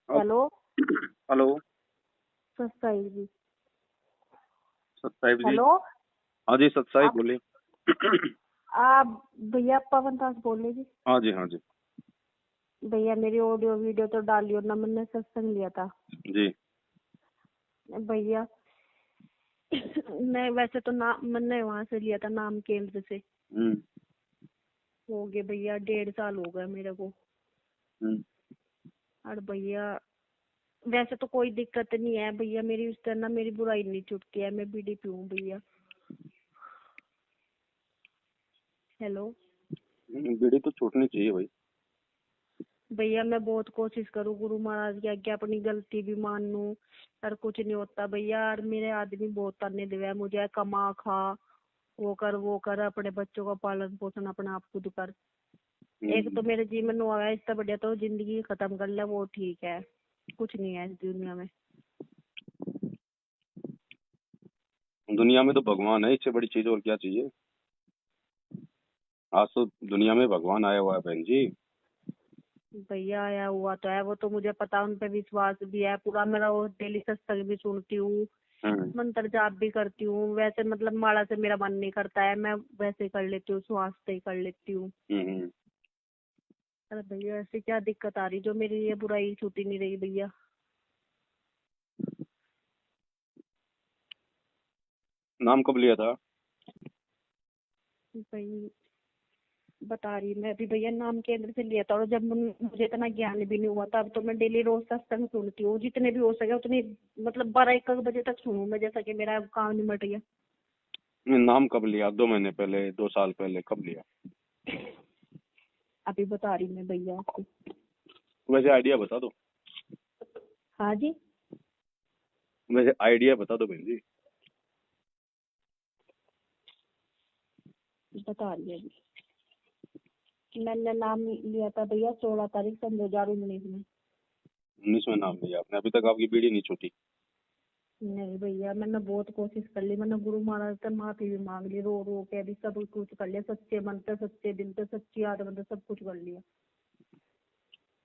Hello. Hello. सत्साई जी। सत्साहिब जी। Hello. हाँ जी, सत्साहिब आप बोलिए। आप भैया पवन दास बोल रहे जी। हाँ जी, हाँ जी। भैया मेरी ऑडियो वीडियो तो डालियो ना, मैंने सत्संग लिया था जी। भैया। मैं वैसे तो नाम मैंने वहां से लिया था, नाम केंद्र से। हम्म। हो गए भैया 1.5 साल हो गए मेरे को। हम्म। और भैया वैसे तो कोई दिक्कत नहीं है भैया, मेरी उस तरह ना मेरी बुराई नहीं छूटती है, मैं बीड़ी पीऊँ भैया। हेलो। बीड़ी तो छूटनी चाहिए भाई। भैया मैं बहुत कोशिश करूँ गुरु महाराज की आज्ञा, अपनी गलती भी मान लूं, पर कुछ नहीं होता भैया। और मेरे आदमी बहुत ताने दिया है मुझे, कमा खा, वो कर अपने बच्चों का पालन पोषण अपने आप खुद कर। एक तो मेरे जीवन में हुआ है, इससे बढ़िया तो जिंदगी खत्म कर ले, वो ठीक है। कुछ नहीं है इस दुनिया में। दुनिया में तो भगवान है, इससे बड़ी चीज और क्या चाहिए। आज तो दुनिया में भगवान आया हुआ है बहन जी। भैया आया हुआ तो है, वो तो मुझे पता, उन पे विश्वास भी है पूरा मेरा। वो डेली सत्संग भी सुनती हूँ, मंत्र जाप भी करती हूँ। वैसे मतलब माला से मेरा मन नहीं करता है, मैं वैसे ही कर लेती हूँ, श्वास से ही कर लेती हूँ। अरे भैया ऐसे क्या दिक्कत आ रही जो मेरी ये बुराई छूटी नहीं रही भैया। नाम कब लिया था? भाई बता रही मैं अभी भैया, नाम केंद्र से लिया था। और जब मुझे इतना ज्ञान भी नहीं हुआ था, अब तो मैं डेली रोज सत्संग सुनती हूँ, जितने भी हो सके उतनी, मतलब 12-1 बजे तक सुनूं मैं, जैसा कि मेरा काम निमट गया। नाम कब लिया? 2 महीने पहले, 2 साल पहले, कब लिया? अभी बता रही मैं भैया आपको। वैसे आइडिया बता दो। हाँ जी। वैसे आइडिया बता दो बहन जी। बता रही है अभी। मैंने नाम लिया था भैया 16 तारीख सन 2019 में। 19 में नाम लिया आपने, अभी तक आपकी बीड़ी नहीं छूटी। नहीं भैया मैंने बहुत कोशिश कर ली, मैंने गुरु महाराज से माफी भी मांग ली, रो रो के भी सब कुछ कर लिया, सच्चे मन से, सच्चे दिल से, सच्ची आत्मा से सब कुछ कर लिया।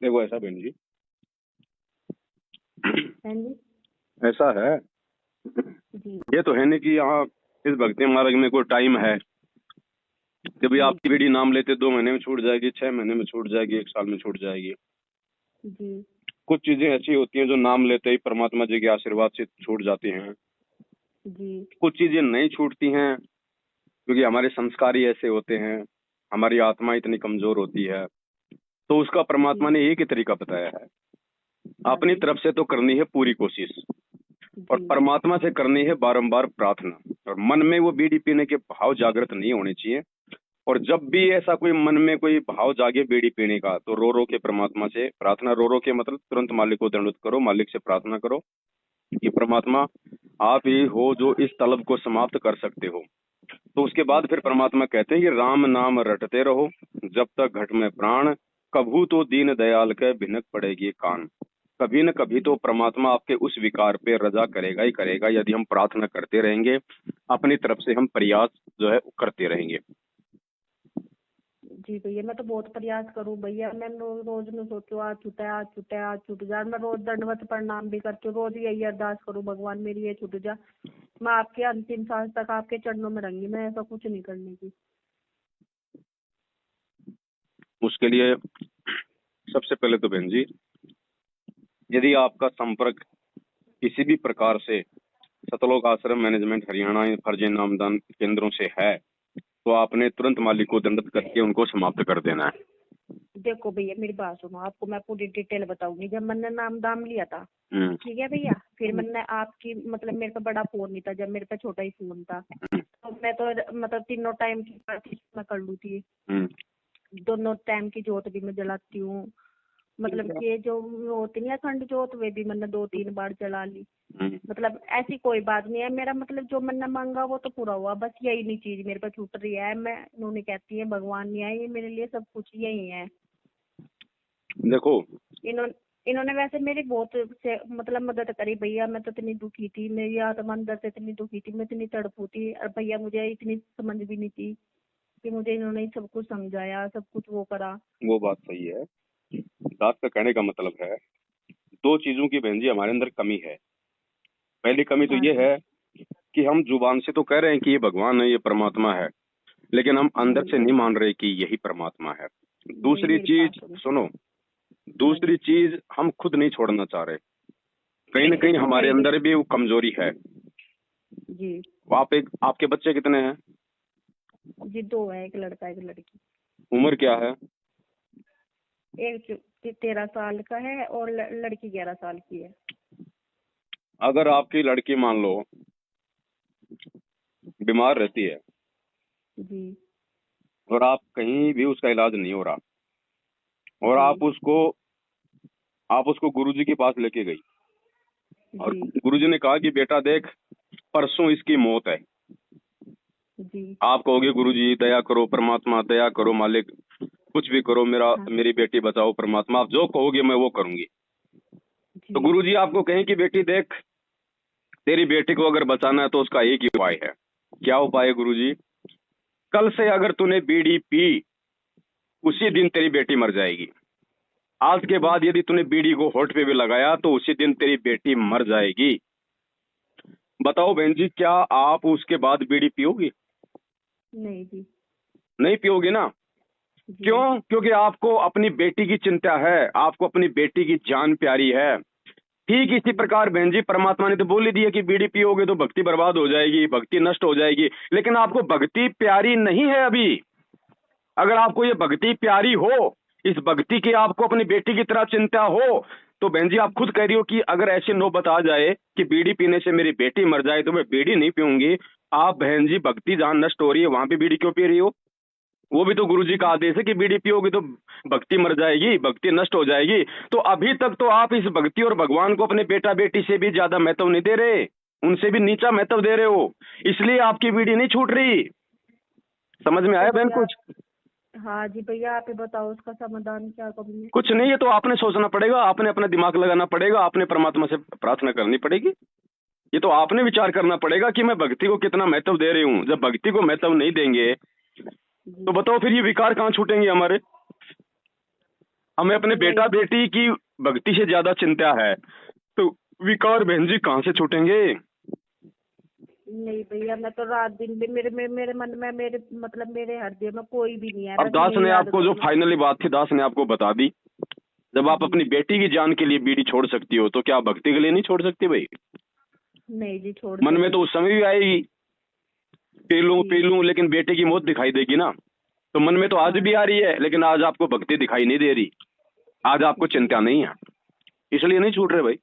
देखो ऐसा बहन जी, हाँ जी। ऐसा है, जी ये तो है नहीं कि यहाँ इस भक्ति मार्ग में कोई टाइम है कि भाई जी आपकी बीड़ी नाम लेते 2 महीने में छूट जाएगी, 6 महीने में छूट जाएगी, 1 साल में छूट जाएगी। जी कुछ चीजें ऐसी होती हैं जो नाम लेते ही परमात्मा जी के आशीर्वाद से छूट जाती हैं। जी कुछ चीजें नहीं छूटती हैं क्योंकि हमारे संस्कार ही ऐसे होते हैं, हमारी आत्मा इतनी कमजोर होती है। तो उसका जी। परमात्मा ने एक ही तरीका बताया है, हाँ अपनी जी। तरफ से तो करनी है पूरी कोशिश, और जी परमात्मा से करनी है बारंबार प्रार्थना। और मन में वो बीड़ी पीने के भाव जागृत नहीं होने चाहिए। और जब भी ऐसा कोई मन में कोई भाव जागे बीड़ी पीने का, तो रो रो के परमात्मा से प्रार्थना, रो रो के मतलब तुरंत मालिक को दंडवत करो, मालिक से प्रार्थना करो कि परमात्मा आप ही हो जो इस तलब को समाप्त कर सकते हो। तो उसके बाद फिर परमात्मा कहते हैं कि राम नाम रटते रहो जब तक घट में प्राण, कभू तो दीन दयाल के भिनक पड़ेगी कान। कभी न कभी तो परमात्मा आपके उस विकार पे रजा करेगा ही करेगा, यदि हम प्रार्थना करते रहेंगे, अपनी तरफ से हम प्रयास जो है करते रहेंगे। जी भैया मैं तो बहुत प्रयास करूँ भैया, मैं रोज में सोचू आज छूटे, आज छूटे, आज छूट जा। मैं रोज दंडवत प्रणाम भी करती हूँ, रोज यही अरदास करूँ भगवान मेरी ये छूट जा। मैं आपके अंतिम सांस तक आपके चरणों में रहूंगी, मैं ऐसा कुछ नहीं करने की। उसके लिए सबसे पहले तो बहन जी, यदि आपका संपर्क किसी भी प्रकार से सतलोक आश्रम मैनेजमेंट हरियाणा फर्जी नामदान केंद्रों से है, तो आपने तुरंत मालिक को दंडित करके उनको समाप्त कर देना है। देखो भैया मेरी बात सुनो, आपको मैं पूरी डिटेल बताऊंगी। जब मैंने नाम दाम लिया था, ठीक है भैया, फिर मैंने आपकी मतलब मेरे पे बड़ा फोन नहीं था, जब मेरे पे छोटा ही फोन था, तो मैं तो मतलब तीनों टाइम की प्रार्थना मैं कर लू थी। दोनों टाइम की जोत भी मैं जलाती हूँ, मतलब कि ये जो होती नहीं अखंड जोत, वे भी मैंने 2-3 बार जला ली। मतलब ऐसी कोई बात नहीं है, मेरा मतलब जो मैंने मांगा वो तो पूरा हुआ, बस यही नहीं चीज मेरे पे छूट रही है। मैं उन्होंने कहती है भगवान नहीं है, ये मेरे लिए सब कुछ यही है। देखो इन्होंने वैसे मेरी बहुत से मतलब मदद करी भैया, मैं तो इतनी दुखी थी, मेरी आत्मा अंदर से इतनी दुखी थी, मैं इतनी तड़पू थी। और भैया मुझे इतनी समझ भी नहीं थी कि मुझे इन्होंने सब कुछ समझाया, सब कुछ वो करा। वो बात सही है, दास का कहने का मतलब है दो चीजों की बहन जी हमारे अंदर कमी है। पहली कमी तो हाँ ये जी। है कि हम जुबान से तो कह रहे हैं कि ये भगवान है, ये परमात्मा है, लेकिन हम अंदर से जी नहीं मान रहे कि यही परमात्मा है। नहीं, दूसरी मेरी बात चीज सुनो। सुनो, हाँ जी। दूसरी चीज हम खुद नहीं छोड़ना चाह रहे। कहीं ना कहीं हमारे नहीं अंदर भी वो कमजोरी है। जी। आपके बच्चे कितने हैं? जी, दो है, एक लड़का एक लड़की। उम्र क्या है? एक 13 साल का है और लड़की 11 साल की है। अगर आपकी लड़की मान लो बीमार रहती है जी और आप कहीं भी उसका इलाज नहीं हो रहा और जी आप उसको गुरुजी के पास लेके गई और जी गुरुजी ने कहा कि बेटा देख, परसों इसकी मौत है। जी। आप कहोगे गुरुजी दया करो परमात्मा, दया करो मालिक, कुछ भी करो, हाँ मेरी बेटी बचाओ परमात्मा, आप जो कहोगे मैं वो करूंगी। तो जी गुरुजी आपको कहें कि बेटी देख, तेरी बेटी को अगर बचाना है तो उसका एक ही उपाय है। क्या उपाय है गुरुजी? कल से अगर तूने बीड़ी पी, उसी दिन तेरी बेटी मर जाएगी। आज के बाद यदि तूने बीड़ी को होठ पे भी लगाया तो उसी दिन तेरी बेटी मर जाएगी। बताओ बहन जी, क्या आप उसके बाद बीड़ी पियोगी? नहीं जी। नहीं पियोगी ना। जी क्यों? क्योंकि आपको अपनी बेटी की चिंता है, आपको अपनी बेटी की जान प्यारी है। ठीक इसी प्रकार बहन जी परमात्मा ने तो बोल ही दिया कि बीड़ी पियोगे तो भक्ति बर्बाद हो जाएगी, भक्ति नष्ट हो जाएगी। लेकिन आपको भक्ति प्यारी नहीं है अभी। अगर आपको ये भक्ति प्यारी हो, इस भक्ति की आपको अपनी बेटी की तरह चिंता हो, तो बहन जी आप खुद कह रही हो कि अगर ऐसी नौबत आ जाए कि बीड़ी पीने से मेरी बेटी मर जाए तो मैं बीड़ी नहीं पीऊंगी। आप बहन जी भक्ति जहां नष्ट हो रही है वहां पे बीड़ी क्यों पी रही हो? वो भी तो गुरुजी का आदेश है कि बीड़ी पियोगे तो भक्ति मर जाएगी, भक्ति नष्ट हो जाएगी। तो अभी तक तो आप इस भक्ति और भगवान को अपने बेटा बेटी से भी ज्यादा महत्व नहीं दे रहे, उनसे भी नीचा महत्व दे रहे हो, इसलिए आपकी बीड़ी नहीं छूट रही। समझ में आया तो बहन भैया, कुछ? हाँ जी भैया, आप ही बताओ उसका समाधान क्या करूँ मैं? कुछ नहीं है तो आपने सोचना पड़ेगा, आपने अपना दिमाग लगाना पड़ेगा, आपने परमात्मा से प्रार्थना करनी पड़ेगी। ये तो आपने विचार करना पड़ेगा कि मैं भक्ति को कितना महत्व दे रही हूँ। जब भक्ति को महत्व नहीं देंगे तो जी बताओ फिर ये विकार कहाँ छूटेंगे हमारे? हमें अपने बेटा नहीं बेटी की भक्ति से ज्यादा चिंता है तो विकार बहन जी कहाँ से छूटेंगे? नहीं भैया, मैं तो रात दिन भी मेरे मन में, मेरे मतलब मेरे हृदय में कोई भी नहीं है, अब बस दास इन्हें ने याद आपको जो करूँ। फाइनली बात थी दास ने आपको बता दी। जब आप जी। अपनी बेटी की जान के लिए बीड़ी छोड़ सकती हो तो क्या आप भक्ति के लिए नहीं छोड़ सकती भाई? नहीं जी, छोड़ मन में देंगे। तो उस समय भी आएगी पी जी लूं, लेकिन बेटे की मौत दिखाई देगी ना। तो मन में तो आज हाँ भी आ रही है, लेकिन आज आपको भक्ति दिखाई नहीं दे रही, आज आपको जी चिंता नहीं है, इसलिए नहीं छूट रहे भाई।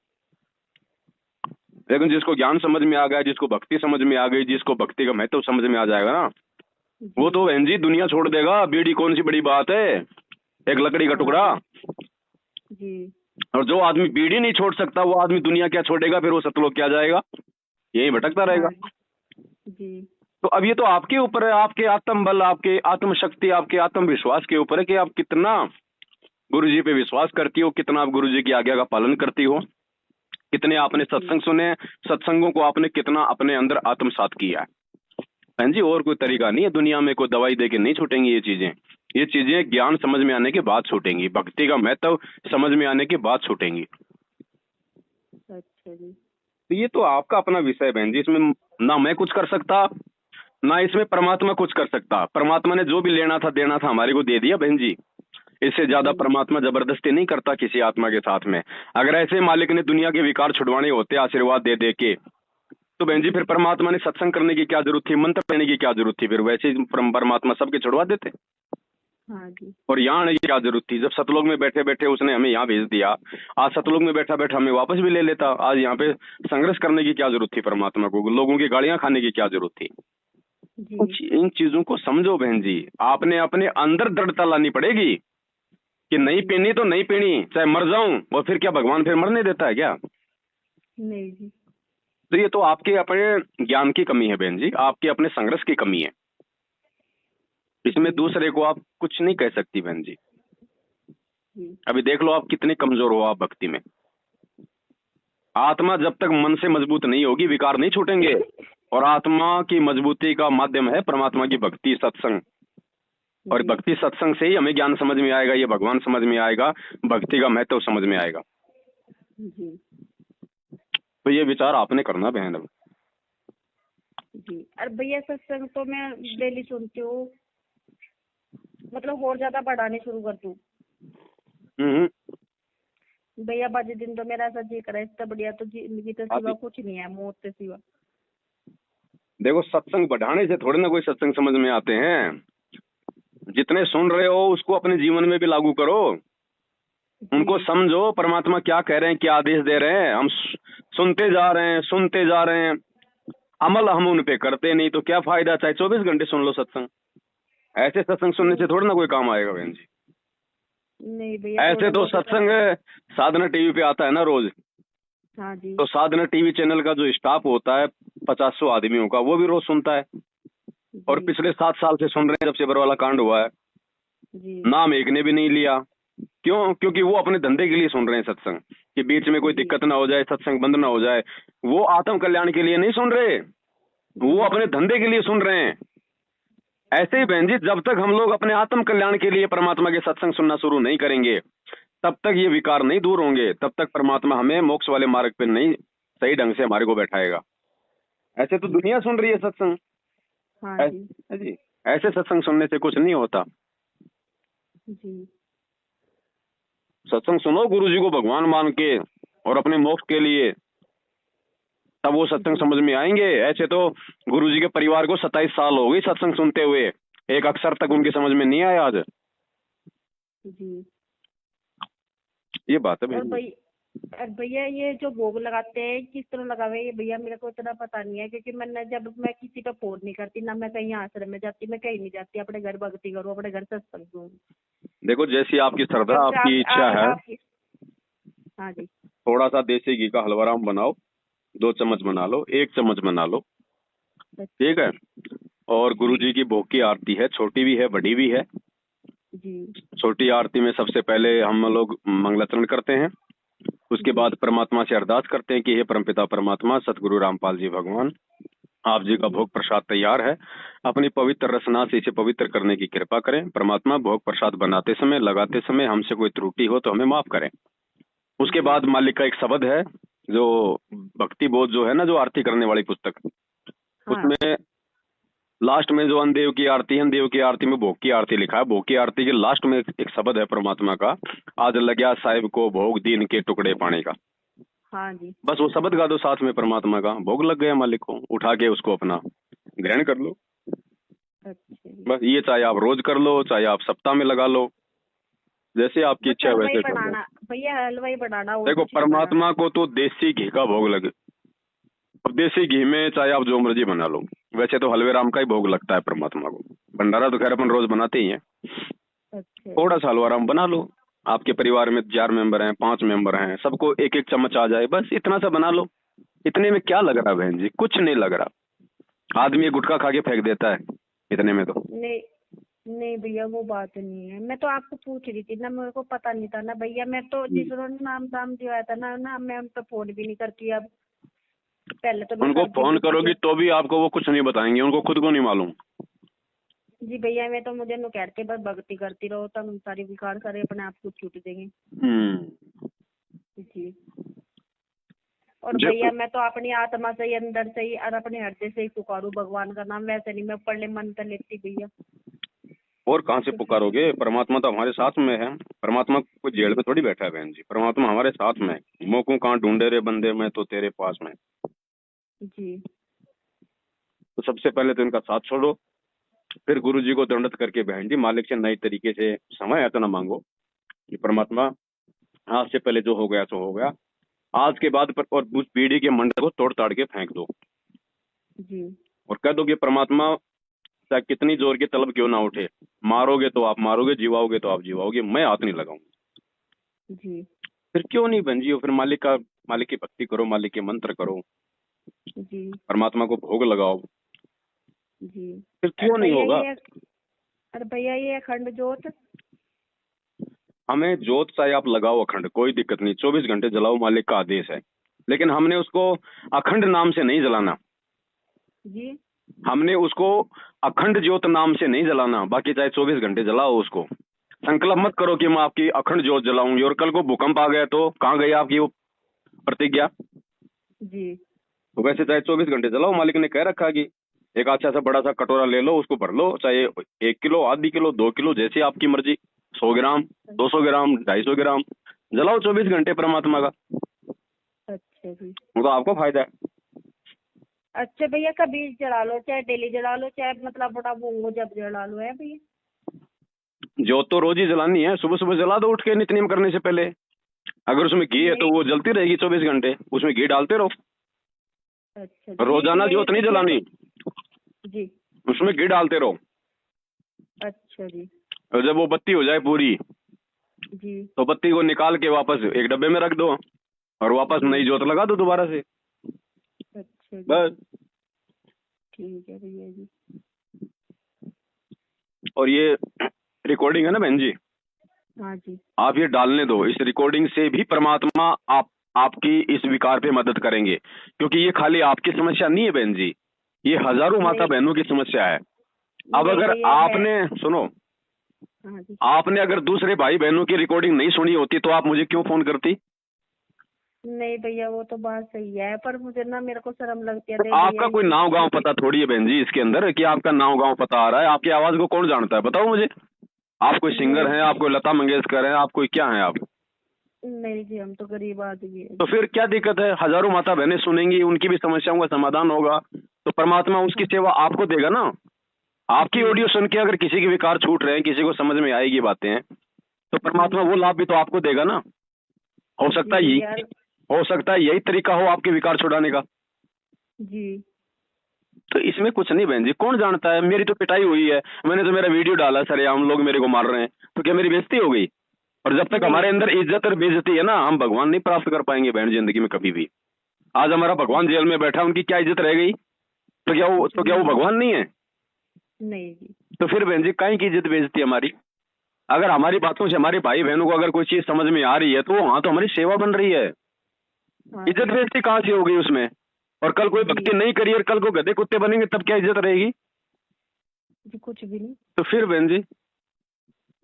लेकिन जिसको ज्ञान समझ में आ गया, जिसको भक्ति समझ में आ गई, जिसको भक्ति का महत्व समझ में आ जाएगा ना, वो जी तो बहन जी दुनिया छोड़ देगा। बीड़ी कौन सी बड़ी बात है, एक लकड़ी का हाँ टुकड़ा। जी और जो आदमी बीड़ी नहीं छोड़ सकता वो आदमी दुनिया क्या छोड़ेगा? फिर वो सतलोक क्या जाएगा? यही भटकता रहेगा। हाँ जी तो अब ये तो आपके ऊपर है, आपके आत्म बल, आपके आत्मशक्ति, आपके आत्मविश्वास के ऊपर है कि आप कितना गुरु जी पे विश्वास करती हो, कितना आप गुरु जी की आज्ञा का पालन करती हो, कितने आपने सत्संग सुने, सत्संगों को आपने कितना अपने अंदर आत्मसात किया है। बहन जी और कोई तरीका नहीं है, दुनिया में कोई दवाई देके नहीं छूटेंगी ये चीजें। ये चीजें ज्ञान समझ में आने के बाद छूटेंगी, भक्ति का महत्व समझ में आने के बाद छूटेंगी। अच्छा जी। तो ये तो आपका अपना विषय है बहन जी, इसमें ना मैं कुछ कर सकता ना इसमें परमात्मा कुछ कर सकता। परमात्मा ने जो भी लेना था देना था हमारे को दे दिया बहन जी। इससे ज्यादा जी परमात्मा जबरदस्ती नहीं करता किसी आत्मा के साथ में। अगर ऐसे मालिक ने दुनिया के विकार छुड़वाने होते आशीर्वाद दे दे के, तो बहन जी फिर परमात्मा ने सत्संग करने की क्या जरूरत थी, मंत्र लेने की क्या जरूरत थी? फिर वैसे ही परमात्मा सबके छुड़वा देते। हाँ जी और यहाँ आने की क्या जरूरत थी? जब सतलोक में बैठे बैठे उसने हमें यहाँ भेज दिया, आज सतलोक में बैठा बैठा हमें वापस भी ले लेता। आज यहाँ पे संघर्ष करने की क्या जरूरत थी परमात्मा को? लोगों की गालियां खाने की क्या जरूरत थी? जी इन चीजों को समझो बहन जी, आपने अपने अंदर दृढ़ता लानी पड़ेगी कि नहीं पीनी तो नहीं पीनी, चाहे मर जाऊं। और फिर क्या भगवान फिर मरने देता है क्या? नहीं जी तो ये तो आपके अपने ज्ञान की कमी है बहन जी, आपके अपने संघर्ष की कमी है। इसमें दूसरे को आप कुछ नहीं कह सकती बहन जी। जी अभी देख लो आप कितने कमजोर हो आप भक्ति में। आत्मा जब तक मन से मजबूत नहीं होगी विकार नहीं छूटेंगे। और आत्मा की मजबूती का माध्यम है परमात्मा की भक्ति, सत्संग। और जी भक्ति सत्संग से ही हमें ज्ञान समझ में आएगा, ये भगवान समझ में आएगा, भक्ति का महत्व समझ में आएगा। जी तो ये विचार आपने करना बहन। अब जी। अरे भैया सत्संग तो मैं डेली सुनती हूँ, मतलब और ज्यादा बढ़ाने शुरू कर दूँ हम्म, भैया। बाकी दिन तो मेरा ऐसा जी करे इतना बढ़िया, तो जिंदगी तो सिवा अभी कुछ नहीं है, मौत से सिवा। देखो, सत्संग बढ़ाने से थोड़ी ना कोई सत्संग समझ में आते हैं। जितने सुन रहे हो उसको अपने जीवन में भी लागू करो, उनको जी समझो परमात्मा क्या कह रहे हैं, क्या आदेश दे रहे हैं। हम सुनते जा रहे हैं, सुनते जा रहे हैं, अमल हम उन पे करते नहीं, तो क्या फायदा। चाहे 24 घंटे सुन लो सत्संग, ऐसे सत्संग सुनने से थोड़ी ना कोई काम आएगा बहन जी। नहीं भैया, ऐसे थोड़ा तो बहुत सत्संग साधना टीवी पे आता है ना रोज, हाँ जी तो साधना टीवी चैनल का जो स्टाफ होता है 50-100 आदमियों का, वो भी रोज सुनता है। और जी पिछले 7 साल से सुन रहे हैं, जब से बरवाला कांड हुआ है। जी नाम एक ने भी नहीं लिया। क्यों? क्योंकि वो अपने धंधे के लिए सुन रहे हैं सत्संग, कि बीच में कोई जी दिक्कत ना हो जाए, सत्संग बंद ना हो जाए। वो आत्म कल्याण के लिए नहीं सुन रहे, वो अपने धंधे के लिए सुन रहे हैं। ऐसे ही बहन जी, जब तक हम लोग अपने आत्म कल्याण के लिए परमात्मा के सत्संग सुनना शुरू नहीं करेंगे, तब तक ये विकार नहीं दूर होंगे, तब तक परमात्मा हमें मोक्ष वाले मार्ग पे नहीं सही ढंग से हमारे को बैठाएगा। ऐसे तो दुनिया सुन रही है सत्संग। हाँ जी जी, ऐसे सत्संग सुनने से कुछ नहीं होता। जी सत्संग सुनो गुरु जी को भगवान मान के और अपने मोक्ष के लिए, तब वो सत्संग समझ में आएंगे। ऐसे तो गुरु जी के परिवार को 27 साल हो गई सत्संग सुनते हुए, एक अक्षर तक उनके समझ में नहीं आया आज। जी। ये बात है और भाई। भैया ये जो भोग लगाते हैं किस तरह लगावे ये भैया, मेरे को इतना पता नहीं है, क्योंकि जब मैं किसी का फोन नहीं करती ना, मैं कहीं आश्रम में जाती, मैं कहीं नहीं जाती, अपने घर भक्ति करूँ, अपने घर सत्संग करूँ। देखो, जैसी आपकी श्रद्धा, जब से आपकी इच्छा है, आपकी हाँ जी थोड़ा सा देसी घी का हलवा राम बनाओ, 2 चम्मच बना लो, 1 चम्मच बना लो, ठीक है। और गुरु जी की भोग की आरती है, छोटी भी है बड़ी भी है। जी छोटी आरती में सबसे पहले हम लोग मंगलाचरण करते हैं, उसके बाद परमात्मा से अरदास करते हैं कि हे परमपिता परमात्मा, सतगुरु रामपाल जी भगवान, आप जी का भोग प्रसाद तैयार है, अपनी पवित्र रसना से इसे पवित्र करने की कृपा करें। परमात्मा, भोग प्रसाद बनाते समय, लगाते समय हमसे कोई त्रुटि हो तो हमें माफ करें। उसके बाद मालिक का एक शब्द है, जो भक्ति बोध जो है ना, जो आरती करने वाली पुस्तक, हाँ उसमें लास्ट में जो अनदेव की आरती है, अनदेव की आरती में भोग की आरती लिखा है। भोग की आरती के लास्ट में एक शब्द है परमात्मा का, आज लग्या साहिब को भोग दीन के टुकड़े पाने का। हाँ जी बस वो शब्द गा दो साथ में, परमात्मा का भोग लग गया मालिक को, उठा के उसको अपना ग्रहण कर लो। अच्छा जी। बस ये चाहे आप रोज कर लो, चाहे आप सप्ताह में लगा लो, जैसे आपकी बस इच्छा है हलवाई वैसे कर लो। बनाना भैया, हलवाई बनाना और देखो, कुछ नहीं बनाना। परमात्मा को तो देसी घी का भोग लगे। अब देसी घी में चाहे आप जो मर्जी बना लो, वैसे तो हलवे राम का ही भोग लगता है परमात्मा को। भंडारा तो खैर अपन रोज बनाते ही हैं। अच्छा थोड़ा सा हलवा राम बना लो, आपके परिवार में 4 मेंबर हैं, 5 मेंबर हैं, सबको 1-1 चम्मच आ जाए, बस इतना सा बना लो। इतने में क्या लग रहा बहन जी, कुछ नहीं लग रहा। आदमी गुटखा खा के फेंक देता है इतने में तो। नहीं नहीं भैया, वो बात नहीं है। मैं तो आपको पूछ रही थी ना, मेरे को पता नहीं था ना भैया। मैं तो जिस उन्होंने नाम दाम दिया था ना मैं उन पर फोन भी नहीं करती अब। पहले तो मैं उनको करती फोन भी थी करोगी तो भी आपको वो कुछ नहीं बताएंगे, उनको खुद को नहीं मालूम। जी भैया, मैं तो मुझे नु कहते बस भक्ति करती रहो, तब सारी विकार सारे अपने आप को छूट देंगे। जी। और भैया मैं तो अपनी आत्मा से ही, अंदर से ही और अपने हृदय से ही पुकारूं भगवान का नाम, वैसे नहीं मैं पढ़ ले मन कर लेती भैया। और कहाँ से पुकारोगे, परमात्मा तो हमारे साथ में है। परमात्मा कोई जेल में थोड़ी बैठा है बहन जी, परमात्मा हमारे साथ में है। मोको कहाँ ढूंढे रे बंदे, मैं तो तेरे पास में। जी तो सबसे पहले तो इनका साथ छोड़ो, फिर गुरु जी को दंडत करके बहन जी मालिक से नई तरीके से समय यातना मांगो कि परमात्मा, आज से पहले जो हो गया सो हो गया, आज के बाद पर और उस पीढ़ी के मंडल को तोड़ ताड़ के फेंक दो। जी और कह दो कि परमात्मा, चाहे कितनी जोर की तलब क्यों ना उठे, मारोगे तो आप मारोगे, जीवाओगे तो आप जीवाओगे, मैं हाथ नहीं लगाऊंगा। जी फिर क्यों नहीं बहन जी, फिर मालिक की भक्ति करो, मालिक के मंत्र करो, जी परमात्मा को भोग लगाओ, जी। फिर क्यों नहीं होगा। अरे भैया ये अखंड जोत, हमें जोत चाहे आप लगाओ अखंड, कोई दिक्कत नहीं, 24 घंटे जलाओ, मालिक का आदेश है। लेकिन हमने उसको अखंड नाम से नहीं जलाना। जी हमने उसको अखंड ज्योत नाम से नहीं जलाना। बाकी चाहे 24 घंटे जलाओ उसको। संकल्प मत करो कि मैं आपकी अखंड ज्योत जलाऊंगी और कल को भूकंप आ गया तो कहाँ गई आपकी वो प्रतिज्ञा। जी तो वैसे चाहे 24 घंटे चलाओ, मालिक ने कह रखा कि एक अच्छा सा बड़ा सा कटोरा ले लो, उसको भर लो, चाहे 1 किलो, आधी किलो, 2 किलो, जैसी आपकी मर्जी, 100 ग्राम, 200 ग्राम, 250 ग्राम, जलाओ 24 घंटे परमात्मा का। अच्छा जी। वो तो आपको फायदा है। अच्छा भैया, कभी जला लो, चाहे डेली जला लो, चाहे मतलब बड़ा वो हो जब जला लो, है भैया? जोत तो रोज ही जलानी है, सुबह सुबह जला दो उठ के नित्यनेम करने से पहले। अगर उसमें घी है तो वो जलती रहेगी 24 घंटे, उसमें घी डालते रहो। अच्छा रोजाना जोत नहीं जलानी जी, उसमें घी डालते रहो। अच्छा जी और जब वो बत्ती हो जाए पूरी जी। तो बत्ती को निकाल के वापस एक डब्बे में रख दो और वापस नई जोत लगा दो दोबारा से, अच्छा जी, बस। ठीक है भैया जी। और ये रिकॉर्डिंग है ना बहन जी, हाँ जी, आप ये डालने दो, इस रिकॉर्डिंग से भी परमात्मा आपकी इस विकार पे मदद करेंगे, क्योंकि ये खाली आपकी समस्या नहीं है बहन जी, ये हजारों माता बहनों की समस्या है। अब अगर आपने सुनो, हाँ जी, आपने अगर दूसरे भाई बहनों की रिकॉर्डिंग नहीं सुनी होती तो आप मुझे क्यों फोन करती? नहीं भैया वो तो बात सही है, पर मुझे ना, मेरे को शर्म लगती है। आपका कोई नाव गांव पता थोड़ी है बहन जी इसके अंदर कि आपका नाव गांव पता आ रहा है। आपकी आवाज को कौन जानता है बताओ मुझे। आप कोई सिंगर हैं, आप कोई लता मंगेशकर हैं, आप कोई क्या हैं आप? नहीं जी, हम तो गरीब आदमी है। तो फिर क्या दिक्कत है? हजारों माता बहनें सुनेंगी, उनकी भी समस्याओं का समाधान होगा, तो परमात्मा उसकी सेवा आपको देगा ना। आपकी ऑडियो सुन के अगर किसी के विकार छूट रहे हैं, किसी को समझ में आएगी बातें, तो परमात्मा वो लाभ भी तो आपको देगा ना। हो सकता है यही तरीका हो आपके विकार छुड़ाने का जी। तो इसमें कुछ नहीं बहन जी, कौन जानता है। मेरी तो पिटाई हुई है, मैंने तो मेरा वीडियो डाला, सर हम लोग मेरे को मार रहे हैं, तो क्या मेरी बेइज्जती हो गई? और जब तक हमारे अंदर इज्जत और बेइज्जती है ना, हम भगवान नहीं प्राप्त कर पाएंगे बहन जिंदगी में कभी भी। आज हमारा भगवान जेल में बैठा, उनकी क्या इज्जत रह गई? तो क्या वो भगवान नहीं है? नहीं जी। तो फिर बहन जी काहे की इज्जत बेइज्जती हमारी? अगर हमारी बातों से हमारे भाई बहनों को अगर कोई चीज समझ में आ रही है तो वहां तो हमारी सेवा बन रही है। इज्जत बेइज्जती कहाँ से हो गई उसमें? और कल कोई भक्ति नहीं करी और कल को गधे कुत्ते बनेंगे तब क्या इज्जत रहेगी? कुछ भी नहीं। तो फिर बहन जी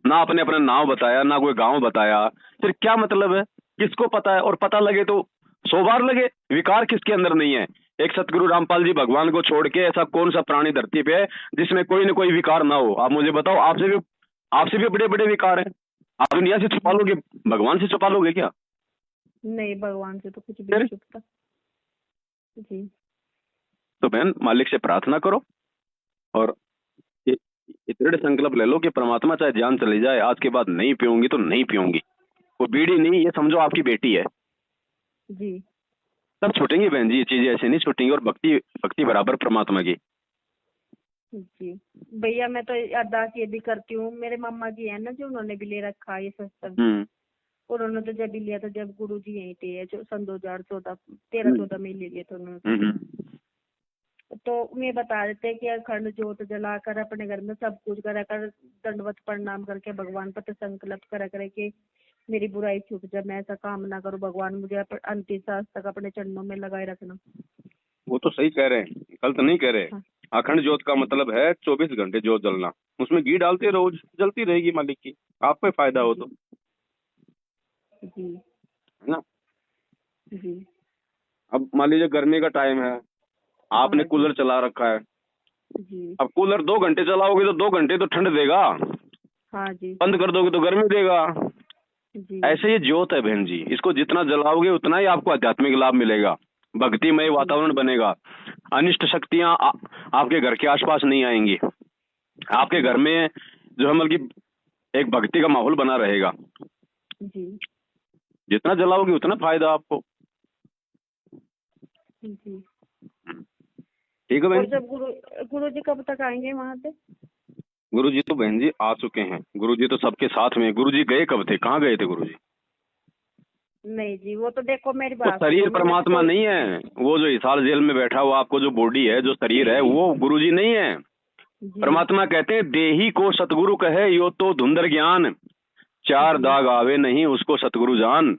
ना आपने अपना नाम बताया, ना कोई गांव बताया, फिर क्या मतलब है? किसको पता है? और पता लगे तो 100 बार लगे, विकार किसके अंदर नहीं है? एक सतगुरु रामपाल जी भगवान को छोड़ के ऐसा कौन सा प्राणी धरती पे है जिसमें कोई ना कोई विकार ना हो? आप मुझे बताओ। आपसे भी बड़े बड़े विकार हैं। आप दुनिया से छुपा लोगे, भगवान से छुपा लोगे क्या? नहीं, भगवान से तो कुछ भी नहीं छुपता जी। तो बहन मालिक से प्रार्थना करो और ये दृढ़ संकल्प ले लो कि परमात्मा चाहे जान चली जाए, आज के बाद नहीं पीऊंगी तो नहीं पीऊंगी। वो बीड़ी नहीं, ये समझो आपकी बेटी है जी। सब छूटेंगी बहन जी, ये चीजें ऐसे नहीं छूटेंगी। और भक्ति बराबर परमात्मा की। जी भैया, मैं तो अरदास ये भी करती हूँ, मेरे मामा जी है ना जो, उन्होंने भी ले रखा है ये सत्संग। उन्होंने तो जब भी लिया था जब गुरु जी यहीं थे, जो सन 2013-14 में ले लिए थे उन्होंने। तो मैं बता देते कि अखंड ज्योत जलाकर अपने घर में सब कुछ करा कर, दंडवत प्रणाम करके भगवान पर संकल्प करा करे कि मेरी बुराई छूट जाए, मैं ऐसा काम ना करूँ, भगवान मुझे अंतिम सांस तक अपने चरणों में लगाए रखना। वो तो सही कह रहे हैं, गलत नहीं कह रहे। अखंड ज्योत का मतलब है 24 घंटे ज्योत जलना, उसमें घी डालते रहो, जलती रहेगी मालिक की, आपको फायदा हो तो। जी है ना जी। अब मान लीजिए गर्मी का टाइम है, आपने कूलर चला रखा है जी। अब कूलर 2 घंटे चलाओगे तो 2 घंटे तो ठंड देगा। हाँ जी। बंद कर दोगे तो गर्मी देगा। जी। ऐसे ये ज्योत है बहन जी, इसको जितना जलाओगे उतना ही आपको आध्यात्मिक लाभ मिलेगा, भक्तिमय वातावरण बनेगा, अनिष्ट शक्तियां आपके घर के आसपास नहीं आएंगी, आपके घर में जो है मतलब एक भक्ति का माहौल बना रहेगा। जी। जितना जलाओगे उतना फायदा आपको। जी। ठीक है बहन। और जब गुरु जी कब तक आएंगे वहाँ से? गुरु जी तो बहन जी आ चुके हैं, गुरु जी तो सबके साथ में। गुरु जी गए कब थे, कहाँ गए थे गुरु जी? नहीं जी, वो तो देखो मेरी वो बात, शरीर परमात्मा नहीं है, वो जो हिसार जेल में बैठा हुआ आपको जो बॉडी है, जो शरीर है, वो गुरु जी नहीं है। परमात्मा कहते हैं देही को सतगुरु कहे यो तो धुंधर ज्ञान, 4 दाग आवे नहीं उसको सतगुरु जान।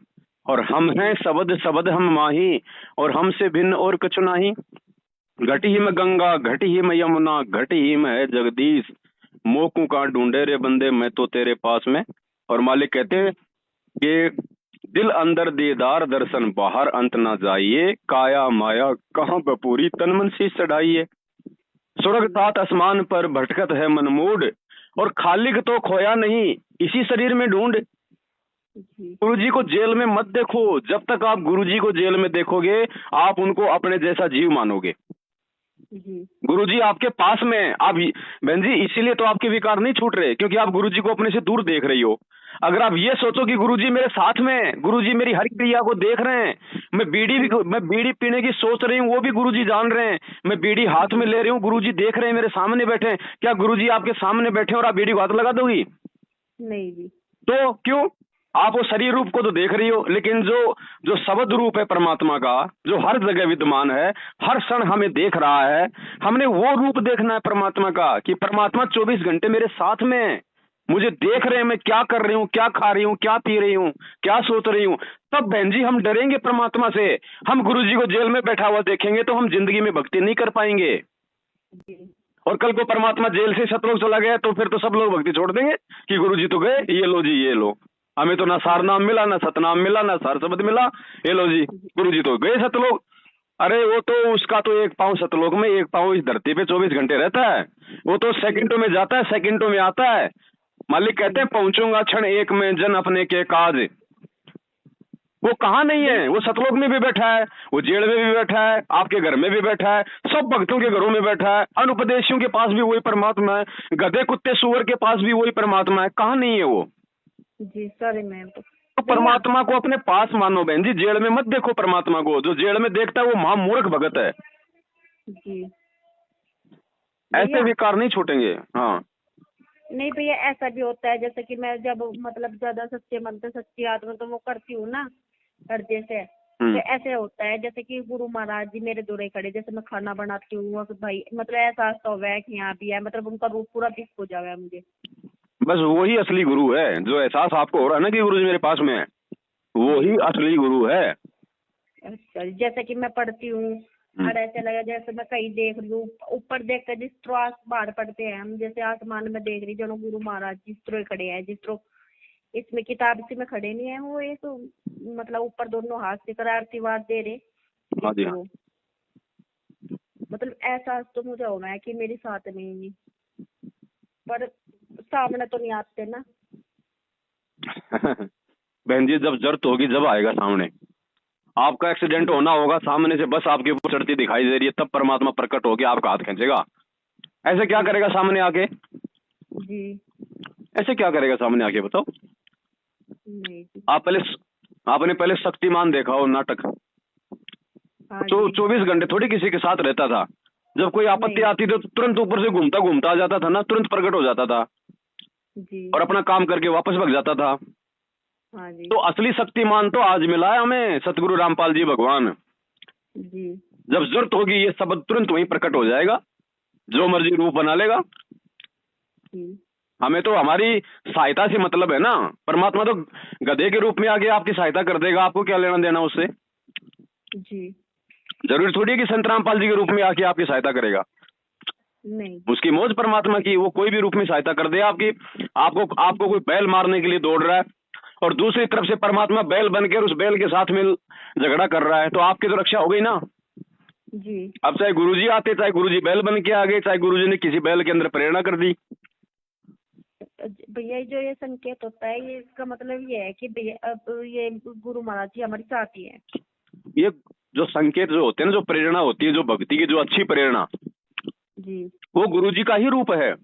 और हम हैं शब्द शब्द हम माही, और हमसे भिन्न और कछु नाही। घटी ही में गंगा, घटी ही में यमुना, घटी ही में है जगदीश, मोकू का ढूंढे रे बंदे मैं तो तेरे पास में। और मालिक कहते हैं कि दिल अंदर दीदार दर्शन बाहर अंत ना जाइए, काया माया कहाँ बपूरी तन मन शीश चढ़ाइए। स्वर्ग सात आसमान पर भटकत है मनमूड, और खालिक तो खोया नहीं इसी शरीर में ढूंढ। गुरुजी को जेल में मत देखो, जब तक आप गुरुजी को जेल में देखोगे आप उनको अपने जैसा जीव मानोगे। गुरुजी आपके पास में है। आप बहन जी इसीलिए तो आपके विकार नहीं छूट रहे, क्योंकि आप गुरुजी को अपने से दूर देख रही हो। अगर आप ये सोचो कि गुरुजी मेरे साथ में है, गुरुजी मेरी हर क्रिया को देख रहे हैं, मैं बीड़ी पीने की सोच रही हूँ वो भी गुरुजी जान रहे हैं, मैं बीड़ी हाथ में ले रही हूँ गुरुजी देख रहे हैं, मेरे सामने बैठे हैं, क्या गुरुजी आपके सामने बैठे और आप बीड़ी को हाथ लगा दोगी? नहीं जी। तो क्यों? आप वो शरीर रूप को तो देख रही हो, लेकिन जो शब्द रूप है परमात्मा का, जो हर जगह विद्यमान है, हर क्षण हमें देख रहा है, हमने वो रूप देखना है परमात्मा का कि परमात्मा 24 घंटे मेरे साथ में है, मुझे देख रहे हैं मैं क्या कर रही हूँ, क्या खा रही हूँ, क्या पी रही हूँ, क्या सोच रही हूँ। तब बहन जी हम डरेंगे परमात्मा से। हम गुरुजी को जेल में बैठा हुआ देखेंगे तो हम जिंदगी में भक्ति नहीं कर पाएंगे। और कल को परमात्मा जेल से सतलोक चला गया तो फिर तो सब लोग भक्ति छोड़ देंगे कि गुरुजी तो गए, ये लो जी ये लो, हमें तो ना सार नाम मिला, ना सतनाम मिला, ना सार शब्द मिला, ये लो जी गुरुजी तो गए सतलोक। अरे वो तो उसका तो एक पाँव सतलोक में, एक पाँव इस धरती पे 24 घंटे रहता है, वो तो सेकंडों में जाता है, सेकंडों में आता है। मालिक कहते हैं पहुंचूंगा क्षण एक में जन अपने के काज। वो कहाँ नहीं है, वो सतलोक में भी बैठा है, वो जेल में भी बैठा है, आपके घर में भी बैठा है, सब भक्तों के घरों में बैठा है, अनुपदेशियों के पास भी वही परमात्मा है, गधे कुत्ते सुअर के पास भी वही परमात्मा है। कहाँ नहीं है वो? जी सॉरी मैम। तो परमात्मा को अपने पास मानो बहन जी, जेल में मत देखो परमात्मा को। जो जेल में देखता है वो महामूर्ख भगत है जी। ऐसे विकार नहीं छूटेंगे। हाँ नहीं भैया ऐसा भी होता है, जैसे कि मैं जब मतलब ज्यादा सच्चे मन से सच्ची आत्मा तो वो करती हूँ ना हृदय से, तो ऐसे होता है जैसे कि गुरु महाराज जी मेरे दूर खड़े, जैसे मैं खाना बनाती हूँ भाई मतलब एहसास तो हुआ है कि यहाँ भी है, मतलब उनका रूप पूरा दिख हो जावा है मुझे। बस वही असली गुरु है, जो एहसास आपको हो रहा है ना कि गुरु जी मेरे पास में है, वही असली गुरु है। अच्छा जैसे कि मैं पढ़ती हूँ और ऐसे लगा जैसे मैं कहीं देख रही हूँ, ऊपर देख कर जिस तरह बाहर पढ़ते हैं हम, जैसे आसमान में देख रही जो गुरु महाराज जिस तरह खड़े हैं, जिस तरह इसमें किताब से में खड़े नहीं है, वो एक मतलब ऊपर दोनों हाथ से कर आरतीवाद दे रहे। हाँ जी हाँ। मतलब एहसास तो मुझे होना है कि मेरे साथ नहीं, पर सामने तो नहीं आते ना। बहन जी जब जरूरत होगी जब आएगा सामने। आपका एक्सीडेंट होना होगा, सामने से बस आपके ऊपर चढ़ती दिखाई दे रही है, तब परमात्मा प्रकट होके आपका हाथ खींचेगा। ऐसे क्या करेगा सामने आके? जी ऐसे क्या करेगा सामने आके बताओ? नहीं। आपने पहले शक्तिमान देखा हो नाटक? 24 घंटे थोड़ी किसी के साथ रहता था। जब कोई आपत्ति आती थी तो तुरंत ऊपर से घूमता घूमता आ जाता था ना, तुरंत प्रकट हो जाता था जी। और अपना काम करके वापस भग जाता था। हाँ जी। तो असली शक्तिमान तो आज मिला है हमें, सतगुरु रामपाल जी भगवान जी। जब जरूरत होगी ये शब्द तुरंत वहीं प्रकट हो जाएगा, जो मर्जी रूप बना लेगा। हमें तो हमारी सहायता से मतलब है ना, परमात्मा तो गधे के रूप में आके आपकी सहायता कर देगा, आपको क्या लेना देना उससे? जी। जरूरी थोड़ी है कि संत रामपाल जी के रूप में आके आपकी सहायता करेगा। नहीं, उसकी मौज परमात्मा की, वो कोई भी रूप में सहायता कर दे आपकी। आपको कोई बैल मारने के लिए दौड़ रहा है और दूसरी तरफ से परमात्मा बैल बनकर उस बैल के साथ में झगड़ा कर रहा है, तो आपकी तो रक्षा हो गई ना जी। अब चाहे गुरुजी आते, चाहे गुरुजी बैल बन के आ गए, चाहे गुरुजी ने किसी बैल के अंदर प्रेरणा कर दी। भैया जो ये संकेत होता है, ये इसका मतलब ये है कि भैया अब ये गुरु महाराज जी हमारी साथी है। ये जो संकेत जो होते हैं ना, जो प्रेरणा होती है, जो भक्ति की जो अच्छी प्रेरणा जी, वो गुरुजी का ही रूप है।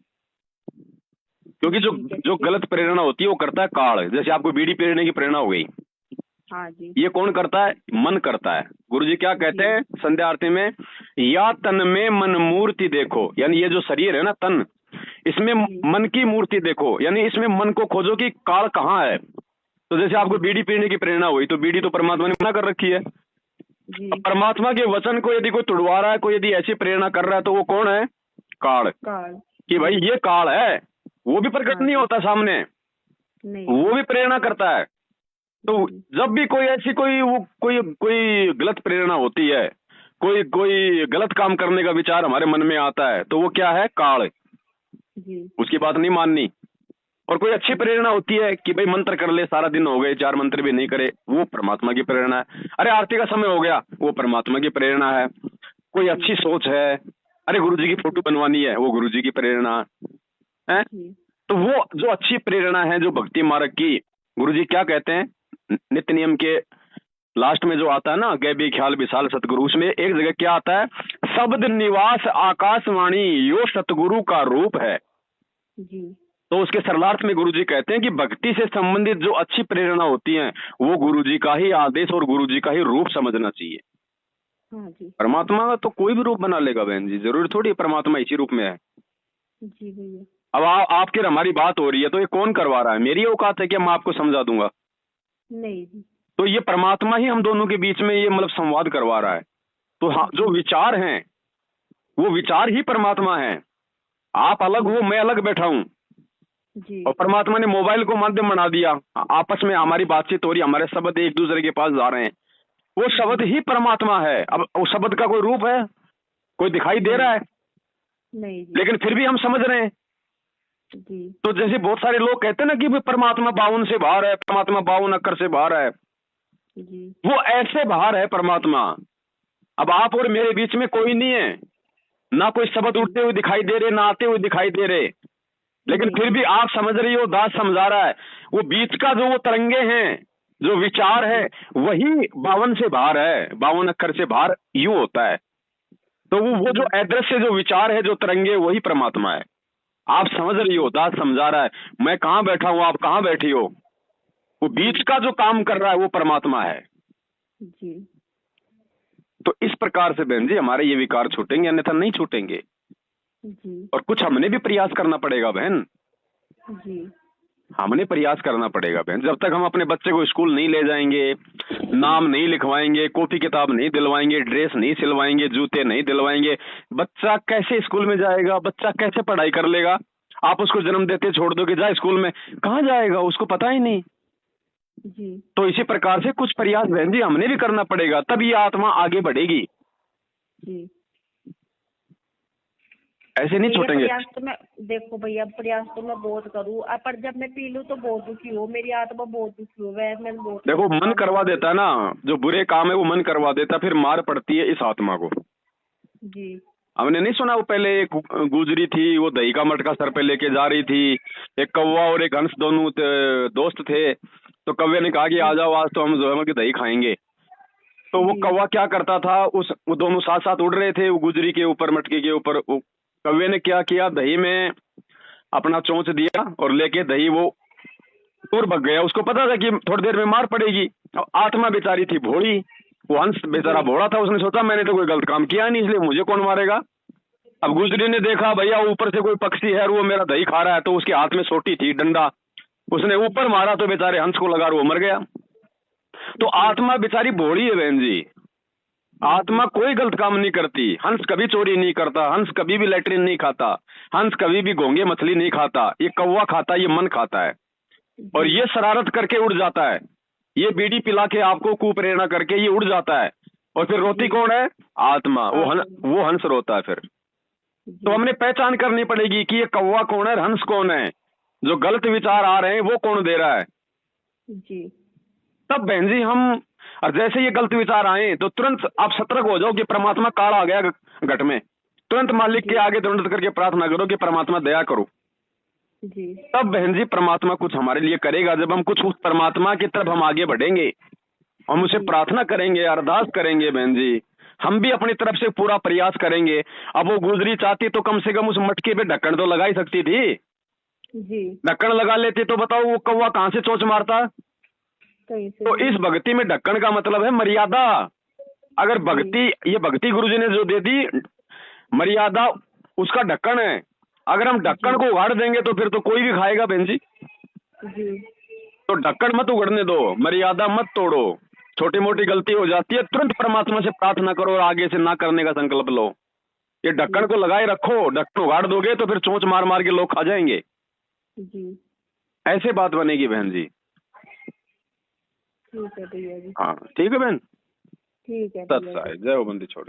क्योंकि जो गलत प्रेरणा होती है वो करता है काल। जैसे आपको बीड़ी पीने की प्रेरणा हो गई, हाँ जी, ये कौन करता है? मन करता है। गुरुजी क्या कहते हैं संध्या आरती में? या तन में मन मूर्ति देखो, यानी ये जो शरीर है ना तन, इसमें मन की मूर्ति देखो, यानी इसमें मन को खोजो कि काल कहाँ है। तो जैसे आपको बीड़ी पीने की प्रेरणा हुई, तो बीड़ी तो परमात्मा ने मना कर रखी है। परमात्मा के वचन को यदि कोई तुड़वा रहा है, कोई यदि ऐसी प्रेरणा कर रहा है, तो वो कौन है? काल। कि भाई ये काल है। वो भी प्रकट नहीं होता सामने, वो भी प्रेरणा करता है। तो जब भी कोई ऐसी कोई गलत प्रेरणा होती है, कोई गलत काम करने का विचार हमारे मन में आता है, तो वो क्या है? काल। उसकी बात नहीं माननी। और कोई अच्छी प्रेरणा होती है कि भाई मंत्र कर ले, सारा दिन हो गए 4 मंत्र भी नहीं करे, वो परमात्मा की प्रेरणा है। अरे आरती का समय हो गया, वो परमात्मा की प्रेरणा है। कोई अच्छी सोच है, अरे गुरुजी की फोटो बनवानी है, वो गुरुजी की प्रेरणा है। तो वो जो अच्छी प्रेरणा है, जो भक्ति मार्ग की, गुरुजी क्या कहते हैं नित्य नियम के लास्ट में जो आता है ना, गैबी ख्याल विशाल सतगुरु, उसमें एक जगह क्या आता है, शब्द निवास आकाशवाणी यो सतगुरु का रूप है जी। तो उसके सरलार्थ में गुरुजी कहते हैं कि भक्ति से संबंधित जो अच्छी प्रेरणा होती है वो गुरुजी का ही आदेश और गुरुजी का ही रूप समझना चाहिए। हाँ जी। परमात्मा का तो कोई भी रूप बना लेगा बहन जी, जरूरी थोड़ी परमात्मा इसी रूप में है। जी भैया। अब आपके हमारी बात हो रही है तो ये कौन करवा रहा है? मेरी औकात है कि मैं आपको समझा दूंगा? नहीं जी। तो ये परमात्मा ही हम दोनों के बीच में ये मतलब संवाद करवा रहा है। तो हाँ, जो विचार हैं वो विचार ही परमात्मा है। आप अलग हो, मैं अलग बैठा हूँ जी। और परमात्मा ने मोबाइल को माध्यम बना दिया, आपस में हमारी बातचीत हो रही, हमारे शब्द एक दूसरे के पास जा रहे हैं, वो शब्द ही परमात्मा है। अब उस शब्द का कोई रूप है, कोई दिखाई दे रहा है? नहीं जी। लेकिन फिर भी हम समझ रहे हैं। जी। तो जैसे बहुत सारे लोग कहते हैं ना कि परमात्मा 52 से बाहर है, परमात्मा 52 अक्षर से बाहर है, जी। वो ऐसे बाहर है परमात्मा। अब आप और मेरे बीच में कोई नहीं है, ना कोई शब्द उठते हुए दिखाई दे रहे, ना आते हुए दिखाई दे रहे, लेकिन फिर भी आप समझ रही हो, दास समझा रहा है। वो बीच का जो वो तरंगे हैं, जो विचार है, वही 52 से बाहर है, 52 अक्षर से बाहर यूं होता है। तो वो जो अदृश्य जो विचार है, जो तरंगे, वही परमात्मा है। आप समझ रही हो, दास समझा रहा है। मैं कहाँ बैठा हूं, आप कहाँ बैठी हो, वो बीच का जो काम कर रहा है वो परमात्मा है जी। तो इस प्रकार से बहन जी हमारे ये विकार छूटेंगे, अन्यथा नहीं छूटेंगे। जी। और कुछ हमने भी प्रयास करना पड़ेगा बहन, जी। हमने प्रयास करना पड़ेगा बहन। जब तक हम अपने बच्चे को स्कूल नहीं ले जाएंगे, नाम नहीं लिखवाएंगे, कॉपी किताब नहीं दिलवाएंगे, ड्रेस नहीं सिलवाएंगे, जूते नहीं दिलवाएंगे, बच्चा कैसे स्कूल में जाएगा, बच्चा कैसे पढ़ाई कर लेगा? आप उसको जन्म देते छोड़ दो कि जा स्कूल में, कहाँ जाएगा, उसको पता ही नहीं। जी। तो इसी प्रकार से कुछ प्रयास बहन जी हमने भी करना पड़ेगा, तब ये आत्मा आगे बढ़ेगी। जी। ऐसे नहीं छूटेंगे। प्रयास तो मैं, देखो भैया, प्रयास तो मैं बहुत करूँ, पर जब मैं पी लूँ तो बहुत दुखी हो, मेरी आत्मा बहुत दुखी हो, वैसे मैं बहुत। देखो मन करवा देता है ना, जो बुरे काम है वो मन करवा देता, फिर मार पड़ती है इस आत्मा को। जी। हमने नहीं सुना, वो पहले एक गुजरी थी, वो दही का मटका सर पे लेके जा रही थी, एक कौवा और एक हंस दोनों दोस्त थे। तो कौवे ने कहा कि आ जाओ, आज तो हम जो है कि दही खाएंगे। तो वो कौवा क्या करता था, वो दोनों साथ साथ उड़ रहे थे, वो गुजरी के ऊपर, मटके के ऊपर। कौवे ने क्या किया, दही में अपना चोंच दिया और लेके दही वो दूर भग गया। उसको पता था कि थोड़ी देर में मार पड़ेगी। आत्मा बेचारी थी भोली, वो हंस बेचारा भोला था, उसने सोचा मैंने तो कोई गलत काम किया नहीं, इसलिए मुझे कौन मारेगा। अब गुजरी ने देखा भैया ऊपर से कोई पक्षी है और वो मेरा दही खा रहा है, तो उसके हाथ में सोटी थी, डंडा, उसने ऊपर मारा तो बेचारे हंस को लगा और वो मर गया। तो आत्मा बेचारी भोली है बहन जी, आत्मा कोई गलत काम नहीं करती। हंस कभी चोरी नहीं करता, हंस कभी भी लैट्रिन नहीं खाता, हंस कभी भी घोंगे मछली नहीं खाता, ये कौवा खाता है, ये मन खाता है। और ये शरारत करके उड़ जाता है, ये बीड़ी पिला के आपको कुप्रेरणा करके ये उड़ जाता है, और फिर रोती कौन है? आत्मा। वो हंस रोता है फिर। तो हमने पहचान करनी पड़ेगी कि ये कौवा कौन है, हंस कौन है, जो गलत विचार आ रहे हैं वो कौन दे रहा है जी। तब बहन जी हम, और जैसे ये गलत विचार आए तो तुरंत आप सतर्क हो जाओ कि परमात्मा काल आ गया घट में, तुरंत मालिक के आगे दंडवत करके प्रार्थना करो कि परमात्मा दया करो। जी। तब बहन जी परमात्मा कुछ हमारे लिए करेगा। जब हम कुछ उस परमात्मा की तरफ हम आगे बढ़ेंगे, हम उसे प्रार्थना करेंगे, अरदास करेंगे बहन जी, हम भी अपनी तरफ से पूरा प्रयास करेंगे। अब वो गुजरी चाहती तो कम से कम उस मटके पे ढक्कन तो लगा ही सकती थी। जी। ढक्कन लगा लेती तो बताओ वो कौवा कहाँ से चोंच मारता। तो इस भक्ति में ढक्कन का मतलब है मर्यादा। अगर भक्ति, ये भक्ति गुरुजी ने जो दे दी मर्यादा, उसका ढक्कन है। अगर हम ढक्कन को उगाड़ देंगे तो फिर तो कोई भी खाएगा बहन जी। तो ढक्कन मत उगड़ने दो, मर्यादा मत तोड़ो। छोटी मोटी गलती हो जाती है, तुरंत परमात्मा से प्रार्थना करो और आगे से ना करने का संकल्प लो। ये ढक्कन को लगाए रखो, ढक्कन उगाड़ दोगे तो फिर चोंच मार मार के लोग खा जाएंगे। ऐसे बात बनेगी बहन जी। ठीक है भैया जी। हाँ ठीक है बहन, ठीक है। सत्य है, जय हो बंदी छोड़।